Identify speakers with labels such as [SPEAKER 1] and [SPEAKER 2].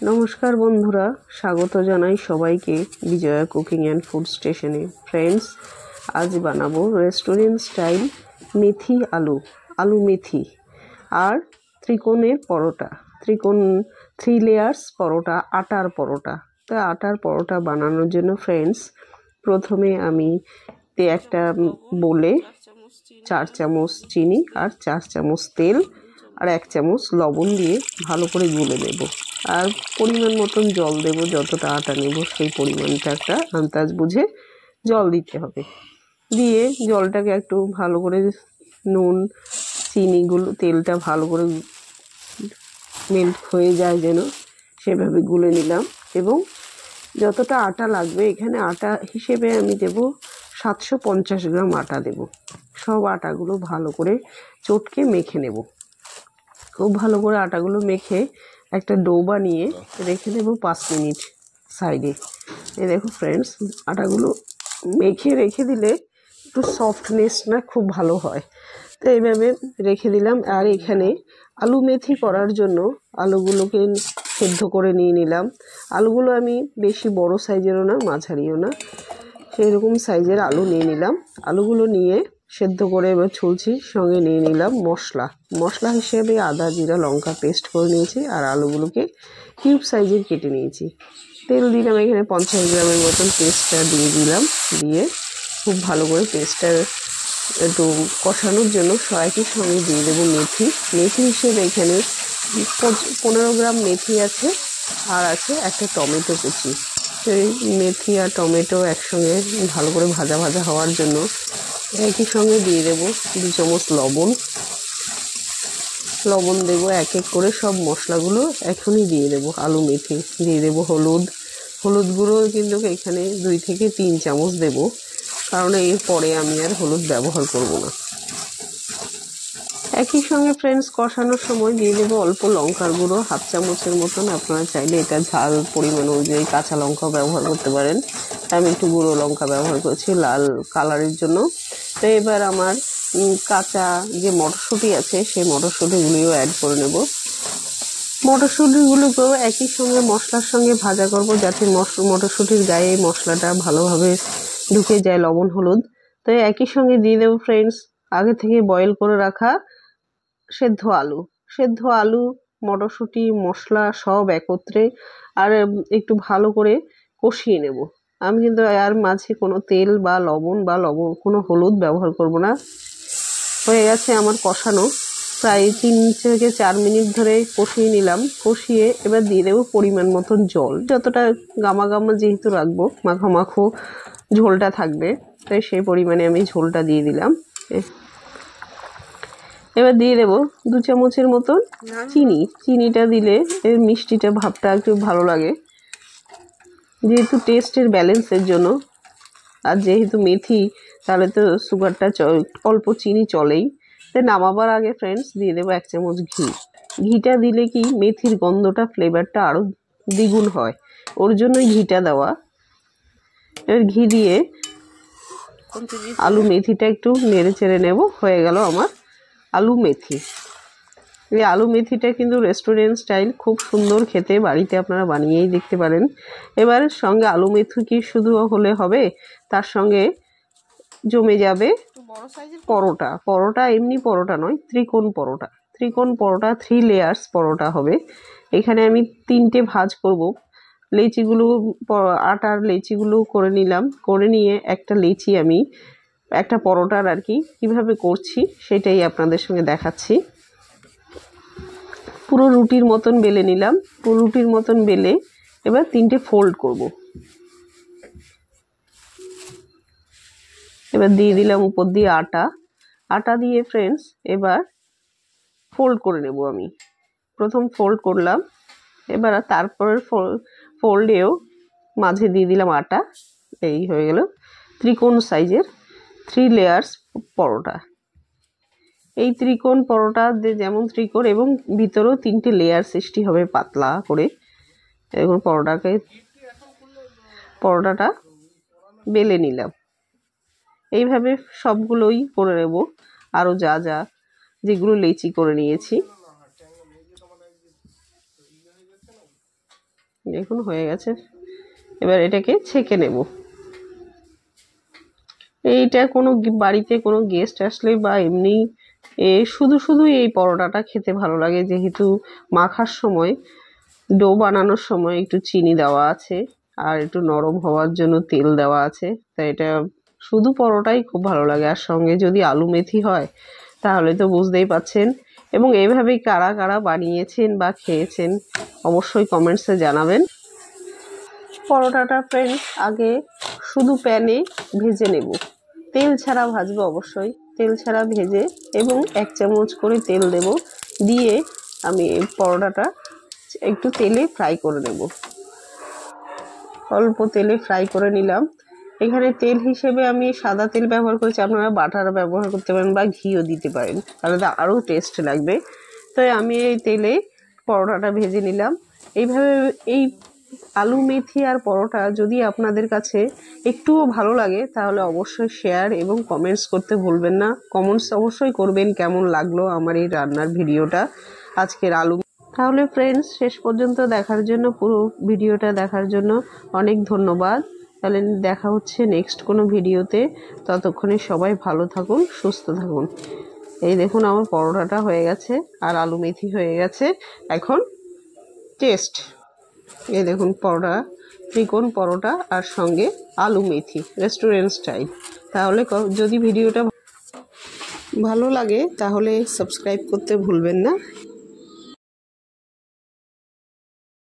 [SPEAKER 1] নমস্কার বন্ধুরা, স্বাগত জানাই সবাইকে বিজয়া কুকিং অ্যান্ড ফুড স্টেশনে। ফ্রেন্ডস, আজ বানাবো রেস্টুরেন্ট স্টাইল মেথি আলু মেথি আর ত্রিকোণের পরোটা, 3 লেয়ার্স পরোটা, আটার পরোটা। তা আটার পরোটা বানানোর জন্য ফ্রেন্ডস, প্রথমে আমি একটা বলে 4 চামচ চিনি আর 4 চামচ তেল আর 1 চামচ লবণ দিয়ে ভালো করে গুলে নেব। আর পরিমাণ মতন জল দেব, যতটা আটা নেব সেই পরিমাণটা একটা আন্দাজ বুঝে জল দিতে হবে। দিয়ে জলটাকে একটু ভালো করে নুন চিনিগুলো তেলটা ভালো করে মেল্ট হয়ে যায় যেন, সেভাবে গুলে নিলাম। এবং যতটা আটা লাগবে, এখানে আটা হিসেবে আমি দেব 750 গ্রাম আটা দেব। সব আটাগুলো ভালো করে চটকে মেখে নেব। খুব ভালো করে আটাগুলো মেখে একটা ডো বানিয়ে রেখে দেবো 5 মিনিট সাইডে। এই দেখো ফ্রেন্ডস, আটাগুলো মেখে রেখে দিলে একটু সফটনেসটা খুব ভালো হয়। তো এইভাবে রেখে দিলাম। আর এখানে আলু মেথি করার জন্য আলুগুলোকে সেদ্ধ করে নিয়ে নিলাম। আলুগুলো আমি বেশি বড় সাইজেরও না, মাঝারিও না, সেই রকম সাইজের আলু নিয়ে নিলাম। আলুগুলো নিয়ে সেদ্ধ করে এবার ছুলছি। সঙ্গে নিয়ে নিলাম মশলা হিসেবে আদা জিরা লঙ্কা পেস্ট করে নিয়েছি। আর আলুগুলোকে কিউব সাইজের কেটে নিয়েছি। তেল দিলাম, এখানে 50 গ্রামের মতন পেস্টটা দিয়ে দিলাম। দিয়ে খুব ভালো করে পেস্টটা একটু কষানোর জন্য একই সঙ্গে দিয়ে দেবো মেথি হিসেবে এখানে 15 গ্রাম মেথি আছে। আর আছে একটা টমেটো কুচি। সেই মেথি আর টমেটো একসঙ্গে ভালো করে ভাজা হওয়ার জন্য একই সঙ্গে দিয়ে দেবো 2 চামচ লবণ দেবো। এক এক করে সব মশলাগুলো এখনই দিয়ে দেবো। আলু মেথি দিয়ে দেবো হলুদ গুঁড়ো কিন্তু এখানে 2 থেকে 3 চামচ দেবো, কারণ এরপরে আমি আর হলুদ ব্যবহার করব না। একই সঙ্গে ফ্রেন্ডস কষানোর সময় দিয়ে দেবো অল্প লঙ্কার গুঁড়ো, 1/2 চামচের মতন। আপনারা চাইলে এটা ঝাল পরিমাণ অনুযায়ী কাঁচা লঙ্কাও ব্যবহার করতে পারেন। আমি একটু গুঁড়ো লঙ্কা ব্যবহার করছি লাল কালারের জন্য। তো এবার আমার কাঁচা যে মটরশুঁটি আছে সেই মটরশুঁটিগুলিও অ্যাড করে নেব। মটরশুঁটিগুলোকেও একই সঙ্গে মশলার সঙ্গে ভাজা করব, যাতে মটরশুঁটির গায়ে মশলাটা ভালোভাবে ঢুকে যায়, লবণ হলুদ। তো একই সঙ্গে দিয়ে দেবো ফ্রেন্ডস আগে থেকে বয়েল করে রাখা সেদ্ধ আলু মটরশুঁটি মশলা সব একত্রে আর একটু ভালো করে কষিয়ে নেব। আমি কিন্তু আর মাঝে কোনো তেল বা লবণ কোনো হলুদ ব্যবহার করব না। হয়ে গেছে আমার কষানো, প্রায় 3 থেকে 4 মিনিট ধরে কষিয়ে নিলাম। কষিয়ে এবার দিয়ে দেবো পরিমাণ মতন জল, যতটা গামা যেহেতু রাখবো, মাখো ঝোলটা থাকবে, তাই সেই পরিমাণে আমি ঝোলটা দিয়ে দিলাম। এবার দিয়ে দেবো 2 চামচের মতন চিনিটা দিলে এর মিষ্টিটা ভাবটা একটু ভালো লাগে, যেহেতু টেস্টের ব্যালেন্সের জন্য। আর যেহেতু মেথি, তাহলে তো সুগারটা অল্প চিনি চলেই। তাই নামাবার আগে ফ্রেন্ডস দিয়ে দেবো 1 চামচ ঘিটা দিলে কি মেথির গন্ধটা ফ্লেভারটা আরও দ্বিগুণ হয়, ওর জন্যই ঘিটা দেওয়া। এবার ঘি দিয়ে আলু মেথিটা একটু নেড়ে চেড়ে নেব। হয়ে গেল আমার আলু মেথি। এই আলু মেথিটা কিন্তু রেস্টুরেন্ট স্টাইল, খুব সুন্দর খেতে, বাড়িতে আপনারা বানিয়েই দেখতে পারেন। এবার সঙ্গে আলু মেথি কি শুধু হলে হবে, তার সঙ্গে জমে যাবে পরোটা। এমনি পরোটা নয়, ত্রিকোণ পরোটা 3 লেয়ার্স পরোটা হবে। এখানে আমি 3টে ভাঁজ করব। আটার লেচিগুলো করে নিলাম। করে নিয়ে একটা লেচি আমি একটা পরোটার আর কি কীভাবে করছি সেটাই আপনাদের সঙ্গে দেখাচ্ছি। পুরো রুটির মতন বেলে নিলাম। পুরো রুটির মতন বেলে এবার 3টে ফোল্ড করব। এবার দিয়ে দিলাম উপর দিয়ে আটা দিয়ে ফ্রেন্ডস এবার ফোল্ড করে নেব। আমি প্রথম ফোল্ড করলাম, এবার তারপরের ফোল্ডেও মাঝে দিয়ে দিলাম আটা। এই হয়ে গেল ত্রিকোণ সাইজের 3 লেয়ার্স পরোটা। এই ত্রিকোণ পরোটা যেমন ত্রিকোণ এবং ভিতরেও 3টে লেয়ার সৃষ্টি হবে পাতলা করে। এখন পরোটাটা বেলে নিলাম। এইভাবে সবগুলোই করে নেব। আরও যেগুলো লেচি করে নিয়েছি দেখুন হয়ে গেছে। এবার এটাকে ছেঁকে নেব। এইটা কোনো বাড়িতে কোনো গেস্ট আসলে বা এমনি শুধু শুধু এই পরোটাটা খেতে ভালো লাগে, যেহেতু মাখার সময় ডো বানানোর সময় একটু চিনি দেওয়া আছে আর একটু নরম হওয়ার জন্য তেল দেওয়া আছে, তাই এটা শুধু পরোটাই খুব ভালো লাগে। আর সঙ্গে যদি আলু মেথি হয় তাহলে তো বুঝতেই পাচ্ছেন। এবং এইভাবেই কারা কারা বানিয়েছেন বা খেয়েছেন অবশ্যই কমেন্টসে জানাবেন। পরোটাটা ফ্রেন্ডস আগে শুধু প্যানে ভেজে নেব, তেল ছাড়া ভাজবো অবশ্যই, তেল ছাড়া ভেজে এবং 1 চামচ করে তেল দেব, দিয়ে আমি পরোটাটা একটু তেলে ফ্রাই করে নেব। অল্প তেলে ফ্রাই করে নিলাম। এখানে তেল হিসেবে আমি সাদা তেল ব্যবহার করেছি, আপনারা বাটার ব্যবহার করতে পারেন বা ঘিও দিতে পারেন, তাহলে আরও টেস্ট লাগবে। তাই আমি এই তেলে পরোটাটা ভেজে নিলাম। এইভাবে এই আলু মেথি আর পরোটা যদি আপনাদের কাছে একটুও ভালো লাগে তাহলে অবশ্যই শেয়ার এবং কমেন্টস করতে ভুলবেন না। কমেন্টস অবশ্যই করবেন কেমন লাগলো আমার এই রান্নার ভিডিওটা, আজকের আলু। তাহলে ফ্রেন্ডস শেষ পর্যন্ত দেখার জন্য, পুরো ভিডিওটা দেখার জন্য অনেক ধন্যবাদ। তাহলে দেখা হচ্ছে নেক্সট কোনো ভিডিওতে। ততক্ষণে সবাই ভালো থাকুন, সুস্থ থাকুন। এই দেখুন আমার পরোটাটা হয়ে গেছে আর আলু মেথি হয়ে গেছে। এখন টেস্ট। এই দেখুন পরোটা, ত্রিকোণ পরোটা আর সঙ্গে আলু মেথি রেস্টুরেন্ট স্টাইল। তাহলে যদি ভিডিওটা ভালো লাগে তাহলে সাবস্ক্রাইব করতে ভুলবেন না।